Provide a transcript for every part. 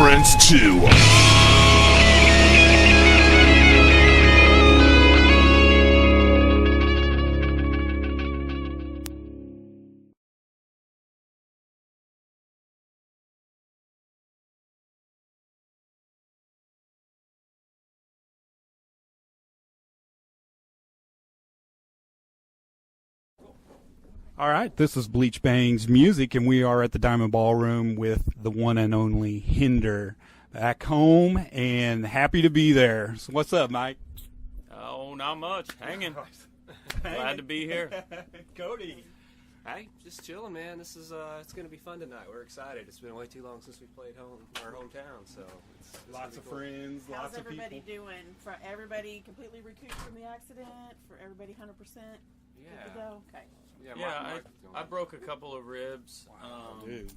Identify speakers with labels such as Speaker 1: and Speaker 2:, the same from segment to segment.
Speaker 1: friends too.
Speaker 2: All right, this is BleachBANGS Music, and we are at the Diamond Ballroom with the one and only Hinder back home, and happy to be there. So what's up, Mike?
Speaker 3: Oh, not much. Hanging. Glad to be here.
Speaker 2: Cody.
Speaker 4: Hey, just chilling, man. This is it's gonna be fun tonight. We're excited. It's been way too long since we played our hometown, so it's
Speaker 2: Lots of
Speaker 4: cool.
Speaker 2: friends,
Speaker 5: How's
Speaker 2: lots of people.
Speaker 5: everybody doing? For everybody completely recouped from the accident? For everybody 100%
Speaker 4: Yeah.
Speaker 5: good to go? Okay.
Speaker 3: Yeah, I broke a couple of ribs.
Speaker 2: Wow, dude.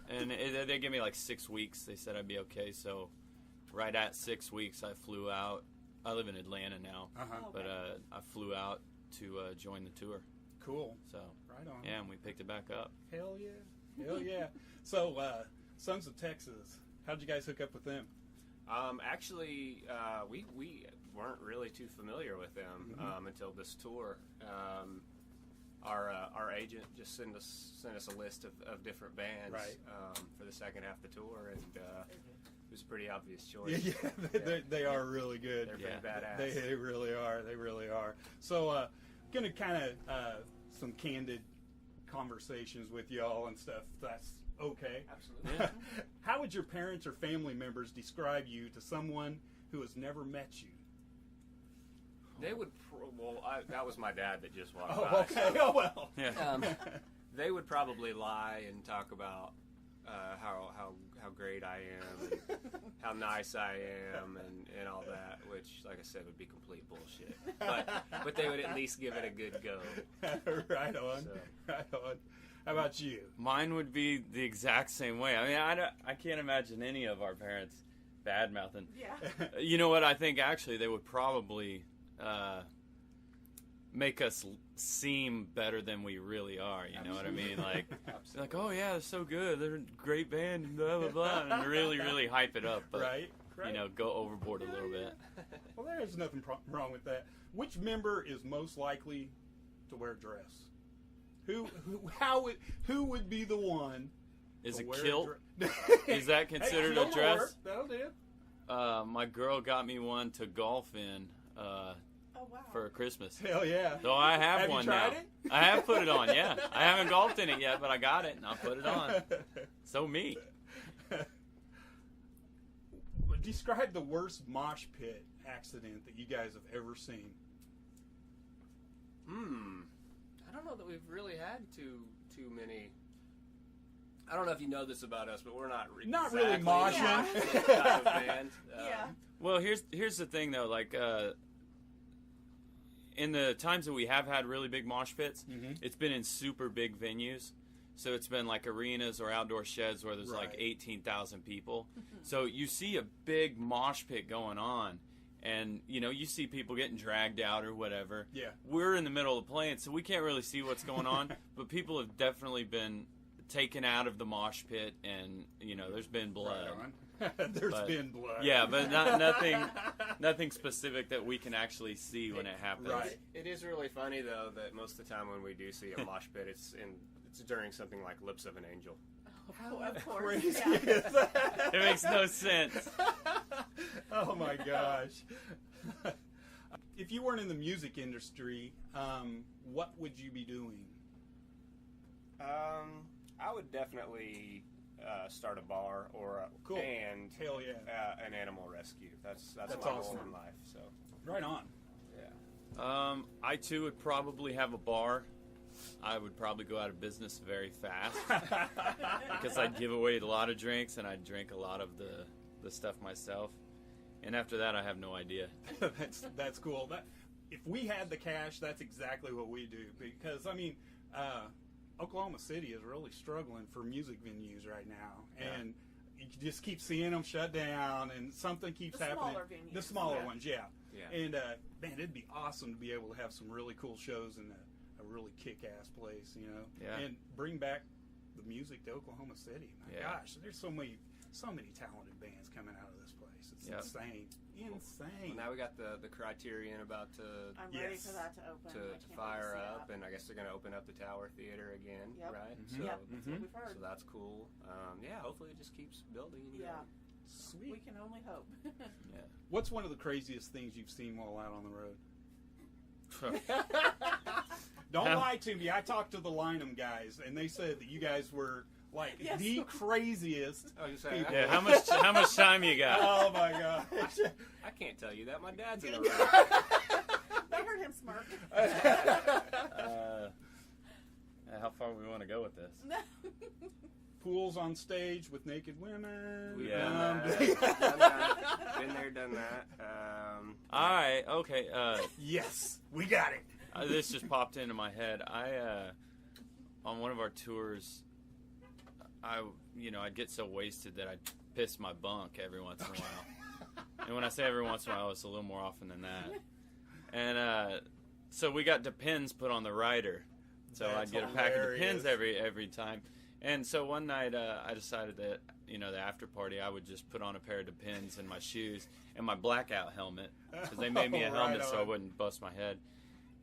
Speaker 3: And they gave me like 6 weeks. They said I'd be okay. So right at 6 weeks, I flew out. I live in Atlanta now, but I flew out to join the tour.
Speaker 2: Cool.
Speaker 3: So
Speaker 2: right on.
Speaker 3: yeah, and we picked it back up.
Speaker 2: Hell yeah. Hell yeah. So, Sons of Texas, how'd you guys hook up with them?
Speaker 4: Actually, we weren't really too familiar with them until this tour. Our agent just sent us a list of different bands for the second half of the tour, and it was a pretty obvious choice.
Speaker 2: Yeah, they are really good.
Speaker 4: They're pretty badass.
Speaker 2: They really are. They really are. So, gonna kind of some candid conversations with y'all and stuff. That's okay.
Speaker 4: Absolutely.
Speaker 3: Yeah.
Speaker 2: How would your parents or family members describe you to someone who has never met you?
Speaker 4: They would. That was my dad that just walked
Speaker 2: Oh,
Speaker 4: by.
Speaker 2: okay.
Speaker 4: So,
Speaker 2: Oh, well.
Speaker 3: Yeah.
Speaker 4: they would probably lie and talk about how great I am, and how nice I am, and all that, which, like I said, would be complete bullshit. But they would at least give it a good go.
Speaker 2: Right on.
Speaker 4: So.
Speaker 2: Right on. How about you?
Speaker 3: Mine would be the exact same way. I mean, I can't imagine any of our parents bad mouthing.
Speaker 5: Yeah.
Speaker 3: You know what? I think actually they would probably make us seem better than we really are. You know what I mean? Like, oh yeah, they're so good. They're a great band. Blah blah blah, and really, really hype it up. But,
Speaker 2: Right.
Speaker 3: You know, go overboard a little bit.
Speaker 2: Well, there is nothing wrong with that. Which member is most likely to wear a dress? Who would be the one?
Speaker 3: Is
Speaker 2: to
Speaker 3: a
Speaker 2: wear
Speaker 3: kilt?
Speaker 2: dress?
Speaker 3: Is that considered
Speaker 2: Hey,
Speaker 3: a dress?
Speaker 2: That'll do.
Speaker 3: My girl got me one to golf in
Speaker 5: Oh, wow.
Speaker 3: for Christmas.
Speaker 2: Hell yeah.
Speaker 3: So I have
Speaker 2: Have you
Speaker 3: one
Speaker 2: tried
Speaker 3: now.
Speaker 2: it?
Speaker 3: I have put it on, yeah. I haven't golfed in it yet, but I got it and I'll put it on. So me.
Speaker 2: Describe the worst mosh pit accident that you guys have ever seen.
Speaker 4: I don't know that we've really had too many. I don't know if you know this about us, but we're not
Speaker 2: really moshing.
Speaker 4: Type of band.
Speaker 5: Yeah.
Speaker 3: Well, here's the thing though, like in the times that we have had really big mosh pits, it's been in super big venues. So it's been like arenas or outdoor sheds where there's like 18,000 people. So you see a big mosh pit going on, and you know you see people getting dragged out or whatever.
Speaker 2: Yeah.
Speaker 3: We're in the middle of playing, so we can't really see what's going on. But people have definitely been taken out of the mosh pit, and you know there's been blood.
Speaker 2: Right. There's been blood.
Speaker 3: Yeah, but nothing specific that we can actually see when it happens.
Speaker 2: Right.
Speaker 4: It is really funny though that most of the time when we do see a mosh pit, it's during something like Lips of an Angel.
Speaker 5: Oh, of course.
Speaker 2: Crazy
Speaker 5: Yeah.
Speaker 2: is that?
Speaker 3: It makes no sense.
Speaker 2: Oh my gosh. If you weren't in the music industry, what would you be doing?
Speaker 4: I would definitely start a bar or
Speaker 2: Cool.
Speaker 4: and
Speaker 2: Hell yeah.
Speaker 4: an animal rescue. That's
Speaker 2: That's
Speaker 4: my
Speaker 2: awesome.
Speaker 4: goal in life. So
Speaker 2: Right on.
Speaker 4: yeah.
Speaker 3: I too would probably have a bar. I would probably go out of business very fast because I'd give away a lot of drinks and I'd drink a lot of the stuff myself. And after that, I have no idea.
Speaker 2: That's cool. If we had the cash, that's exactly what we do. Because I mean, Oklahoma City is really struggling for music venues right now, and you just keep seeing them shut down, and something keeps happening.
Speaker 5: Smaller venues.
Speaker 2: The smaller ones, yeah.
Speaker 4: Yeah.
Speaker 2: And man, it'd be awesome to be able to have some really cool shows in a really kick-ass place, you know.
Speaker 3: Yeah.
Speaker 2: And bring back the music to Oklahoma City. My
Speaker 3: Yeah.
Speaker 2: gosh, there's so many so many talented bands coming out of this place. It's
Speaker 3: Yep.
Speaker 2: insane.
Speaker 4: Well,
Speaker 2: Insane.
Speaker 4: now we got the Criterion about to
Speaker 5: I'm ready for that to open.
Speaker 4: to
Speaker 5: I can't wait
Speaker 4: fire
Speaker 5: see
Speaker 4: up,
Speaker 5: that.
Speaker 4: and I guess they're going to open up the Tower Theater again,
Speaker 5: Yep.
Speaker 4: right?
Speaker 2: Mhm.
Speaker 4: So,
Speaker 5: Yep, that's what we've heard.
Speaker 4: so that's cool. Yeah, hopefully it just keeps building. And
Speaker 5: Yeah.
Speaker 2: Sweet.
Speaker 5: We can only hope.
Speaker 2: What's one of the craziest things you've seen while out on the road? Don't lie to me. I talked to the Lynham guys, and they said that you guys were like
Speaker 5: Yes.
Speaker 2: the craziest.
Speaker 4: I was saying,
Speaker 2: People.
Speaker 3: Yeah, how much time you got?
Speaker 2: Oh my gosh.
Speaker 4: I can't tell you that. My dad's in the room.
Speaker 5: They heard him smirk.
Speaker 3: How far we want to go with this?
Speaker 2: Pools on stage with naked women.
Speaker 4: We've
Speaker 3: Yeah.
Speaker 4: done that. Done that. Been there, done that.
Speaker 3: All right, okay.
Speaker 2: Yes, we got it.
Speaker 3: This just popped into my head. On one of our tours, I'd get so wasted that I'd piss my bunk every once in a while. And when I say every once in a while, it's a little more often than that. And so we got Depends put on the rider. So
Speaker 2: That's
Speaker 3: I'd get a pack of
Speaker 2: hilarious.
Speaker 3: Depends every time. And so one night I decided that, the after party, I would just put on a pair of Depends and my shoes and my blackout helmet. Because they made me a
Speaker 2: Right
Speaker 3: helmet so I
Speaker 2: on.
Speaker 3: wouldn't bust my head.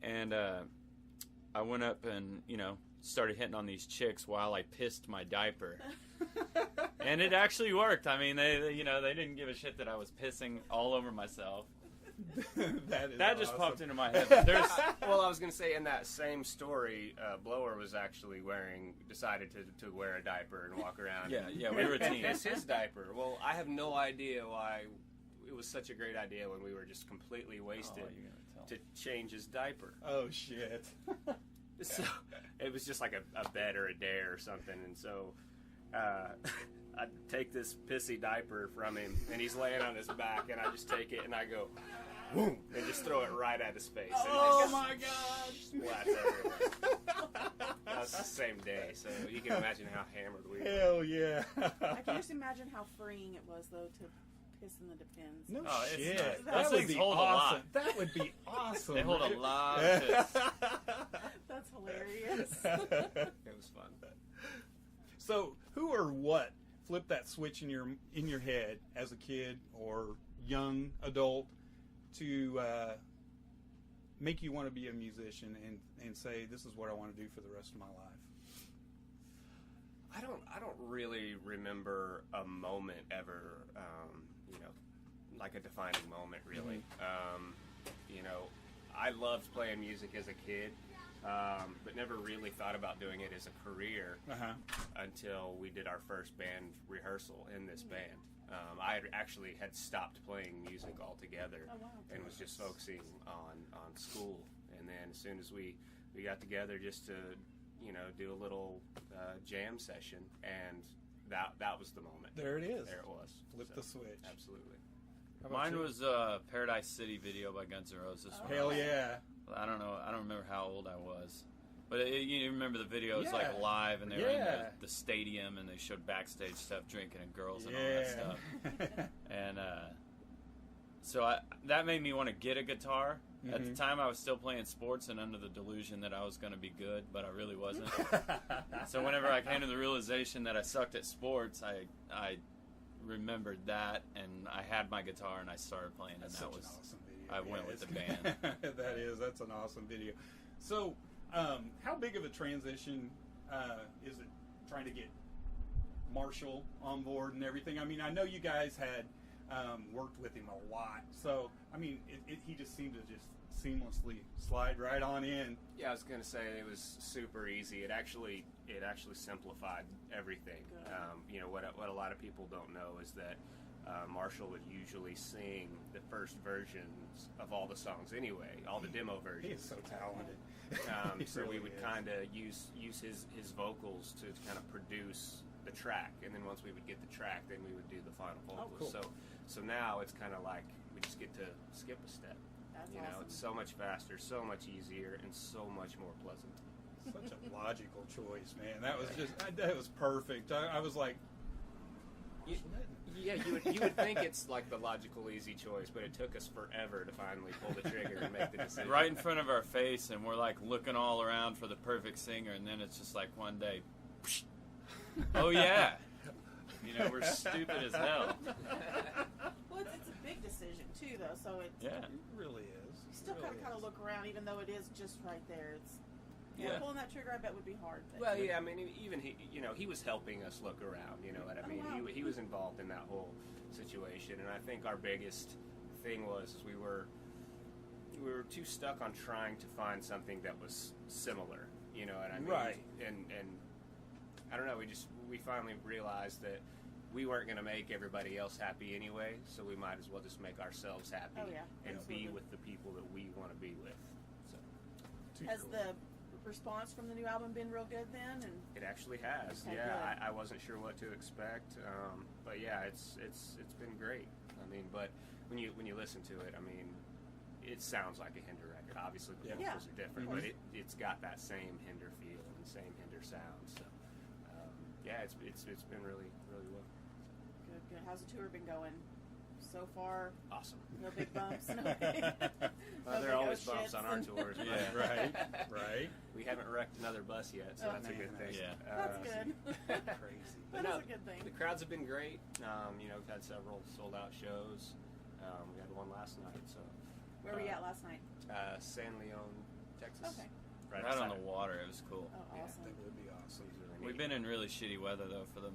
Speaker 3: And I went up and, started hitting on these chicks while I pissed my diaper. And it actually worked. I mean, they didn't give a shit that I was pissing all over myself. That just
Speaker 2: awesome.
Speaker 3: popped into my head. There's
Speaker 4: Well, I was going to say, in that same story, Blower was actually decided to wear a diaper and walk around.
Speaker 3: Yeah, we were teens.
Speaker 4: It's his diaper. Well, I have no idea why it was such a great idea when we were just completely wasted
Speaker 3: Oh, you're gonna tell.
Speaker 4: to change his diaper.
Speaker 2: Oh shit.
Speaker 4: So it was just like a bet or a dare or something, and so I take this pissy diaper from him, and he's laying on his back, and I just take it and I go, boom, and just throw it right at his face. And
Speaker 2: Oh
Speaker 4: it just
Speaker 2: my gosh.
Speaker 4: splats everywhere. That was the same day, so you can imagine how hammered we were.
Speaker 2: Hell yeah.
Speaker 5: I can just imagine how freeing it was, though, to piss in the Depends.
Speaker 2: No
Speaker 3: Oh, it's
Speaker 2: shit.
Speaker 3: nice.
Speaker 2: That
Speaker 3: Those
Speaker 2: would
Speaker 3: things
Speaker 2: be
Speaker 3: hold a
Speaker 2: awesome.
Speaker 3: lot.
Speaker 2: That would be awesome.
Speaker 3: They hold a lot of tits.
Speaker 5: That's hilarious.
Speaker 4: It was fun.
Speaker 2: So, who or what flipped that switch in your head as a kid or young adult to make you want to be a musician and say, this is what I want to do for the rest of my life?
Speaker 4: I don't really remember a moment ever, like a defining moment, really. I loved playing music as a kid, but never really thought about doing it as a career until we did our first band rehearsal in this band. I actually had stopped playing music altogether
Speaker 5: Oh, wow.
Speaker 4: and was just focusing on school. And then as soon as we got together just to do a little jam session, and that was the moment.
Speaker 2: There it is.
Speaker 4: There it was.
Speaker 2: Flip
Speaker 4: So,
Speaker 2: the switch.
Speaker 4: Absolutely.
Speaker 2: How about
Speaker 3: Mine
Speaker 2: you?
Speaker 3: was Paradise City video by Guns N' Roses.
Speaker 5: Oh.
Speaker 3: when I
Speaker 2: Hell
Speaker 3: was-
Speaker 2: yeah.
Speaker 3: I don't know. I don't remember how old I was. But you remember the video? It's
Speaker 2: Yeah.
Speaker 3: like live, and they were in
Speaker 2: Yeah.
Speaker 3: the stadium, and they showed backstage stuff, drinking and girls and all that stuff. And so that made me want to get a guitar. At the
Speaker 2: Mhm.
Speaker 3: time, I was still playing sports and under the delusion that I was going to be good, but I really wasn't. So whenever I came to the realization that I sucked at sports, I remembered that, and I had my guitar, and I started playing, and
Speaker 2: That's
Speaker 3: that
Speaker 2: such
Speaker 3: was
Speaker 2: an awesome video.
Speaker 3: I went with the band.
Speaker 2: That's an awesome video. So, how big of a transition is it trying to get Marshall on board and everything? I mean, I know you guys had worked with him a lot, so I mean, he just seemed to just seamlessly slide right on in.
Speaker 4: Yeah, I was gonna say it was super easy. It actually simplified everything.
Speaker 5: Good.
Speaker 4: What a lot of people don't know is that Marshall would usually sing the first versions of all the songs anyway, all the demo versions.
Speaker 2: He is so talented. He
Speaker 4: So we
Speaker 2: really
Speaker 4: would
Speaker 2: is.
Speaker 4: kind of use his vocals to kind of produce the track, and then once we would get the track, then we would do the final vocals.
Speaker 2: cool.
Speaker 4: So now it's kind of like we just get to skip a step.
Speaker 5: That's
Speaker 4: You know,
Speaker 5: awesome.
Speaker 4: it's so much faster, so much easier, and so much more pleasant.
Speaker 2: Such a logical choice, man. That was that was perfect. I was like,
Speaker 4: Yeah, you would think it's like the logical, easy choice, but it took us forever to finally pull the trigger and make the decision.
Speaker 3: right in front of our face, and we're like looking all around for the perfect singer, and then it's just like one day, oh yeah, You know, we're stupid as hell.
Speaker 5: Well, it's a big decision too, though. So it
Speaker 3: Yeah.
Speaker 2: It really is.
Speaker 5: you still
Speaker 2: It really
Speaker 5: kind of
Speaker 2: is.
Speaker 5: look around, even though it is just right there. It's
Speaker 3: Yeah.
Speaker 5: pulling that trigger. I bet would be hard. But
Speaker 4: Well, yeah, I mean, even he, you know, he was helping us look around. You know what I mean?
Speaker 5: wow.
Speaker 4: He was involved in that whole situation, and I think our biggest thing was we were too stuck on trying to find something that was similar. You know what I mean?
Speaker 2: Right.
Speaker 4: And I don't know. We finally realized that we weren't going to make everybody else happy anyway, so we might as well just make ourselves happy
Speaker 5: Oh, yeah,
Speaker 4: and be
Speaker 5: absolutely.
Speaker 4: with the people that we want to be with. So
Speaker 2: Too
Speaker 5: has
Speaker 2: cool.
Speaker 5: the response from the new album been real good then? And
Speaker 4: it actually has.
Speaker 5: Okay,
Speaker 4: Yeah,
Speaker 5: good.
Speaker 4: I wasn't sure what to expect, but yeah, it's been great. I mean, but when you listen to it, I mean, it sounds like a Hinder record. Obviously, the
Speaker 2: Yeah.
Speaker 4: vocals are different,
Speaker 2: Mhm.
Speaker 4: but it's got that same Hinder feel and the same Hinder sound. So yeah, it's been really well.
Speaker 5: good. How's the tour been going so far?
Speaker 4: Awesome.
Speaker 5: No big bumps. No,
Speaker 4: Well, there are always bumps on our tours. But
Speaker 3: Yeah.
Speaker 2: Right.
Speaker 4: We haven't wrecked another bus yet, so
Speaker 5: Oh,
Speaker 4: that's a good
Speaker 2: man,
Speaker 4: thing.
Speaker 3: yeah.
Speaker 5: That's good.
Speaker 2: Crazy.
Speaker 4: But
Speaker 5: That
Speaker 4: no,
Speaker 5: is a good thing.
Speaker 4: the crowds have been great. You know, we've had several sold out shows. We had one last night, so
Speaker 5: Where were you at last night?
Speaker 4: San Leon, Texas.
Speaker 5: Okay.
Speaker 3: Right
Speaker 4: outside
Speaker 3: on the
Speaker 4: of-
Speaker 3: water. It was cool.
Speaker 5: Oh,
Speaker 4: Yeah,
Speaker 5: awesome.
Speaker 2: That would be awesome.
Speaker 4: It was really neat.
Speaker 3: We've been in really shitty weather though for the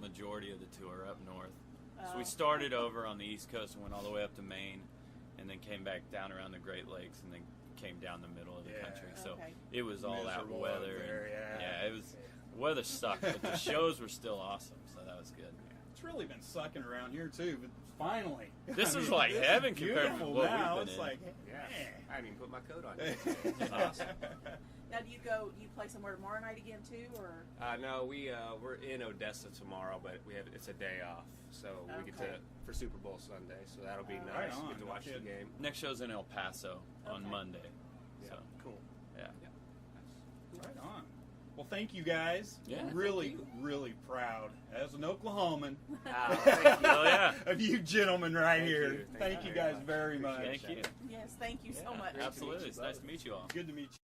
Speaker 3: majority of the tour up north. So
Speaker 5: Oh.
Speaker 3: we started over on the East Coast and went all the way up to Maine, and then came back down around the Great Lakes, and then came down the middle of the
Speaker 2: Yeah.
Speaker 3: country. So
Speaker 5: Okay.
Speaker 3: it was all that
Speaker 2: Miserable up
Speaker 3: weather.
Speaker 2: there,
Speaker 3: and,
Speaker 2: yeah.
Speaker 3: it was weather sucked, but the shows were still awesome. So that was good.
Speaker 2: It's really been sucking around here too, but finally.
Speaker 3: This
Speaker 2: I
Speaker 3: is
Speaker 2: mean,
Speaker 3: like
Speaker 2: this
Speaker 3: heaven
Speaker 2: is
Speaker 3: compared to
Speaker 2: beautiful
Speaker 3: what we've
Speaker 2: now.
Speaker 3: been
Speaker 2: It's
Speaker 3: in.
Speaker 2: like,
Speaker 4: Yeah,
Speaker 2: man.
Speaker 4: I didn't even put my coat on.
Speaker 3: Awesome.
Speaker 5: Now, do you play somewhere tomorrow night again too, or?
Speaker 4: No, we're in Odessa tomorrow, but it's a day off, so we get
Speaker 5: Okay.
Speaker 4: to for Super Bowl Sunday, so that'll be
Speaker 5: Oh.
Speaker 4: nice.
Speaker 2: Right
Speaker 4: We
Speaker 2: on,
Speaker 4: get to
Speaker 2: no
Speaker 4: watch the
Speaker 2: kidding.
Speaker 4: game.
Speaker 3: Next show's in El Paso on
Speaker 5: Okay.
Speaker 3: Monday.
Speaker 4: Yeah.
Speaker 3: So
Speaker 2: Cool.
Speaker 3: yeah.
Speaker 2: Right on. Well, thank you guys.
Speaker 3: Yeah,
Speaker 2: Really,
Speaker 4: thank you.
Speaker 2: really proud as an Oklahoman
Speaker 4: Thank you.
Speaker 3: Oh yeah.
Speaker 2: of you gentlemen right
Speaker 4: Thank
Speaker 2: here.
Speaker 4: you.
Speaker 2: Thank you guys very much.
Speaker 3: Thank you.
Speaker 5: Yes, thank you so
Speaker 3: Yeah,
Speaker 5: much.
Speaker 4: Great to meet
Speaker 3: Absolutely.
Speaker 4: you
Speaker 3: It's nice
Speaker 4: both.
Speaker 3: to meet you all.
Speaker 2: Good to meet you.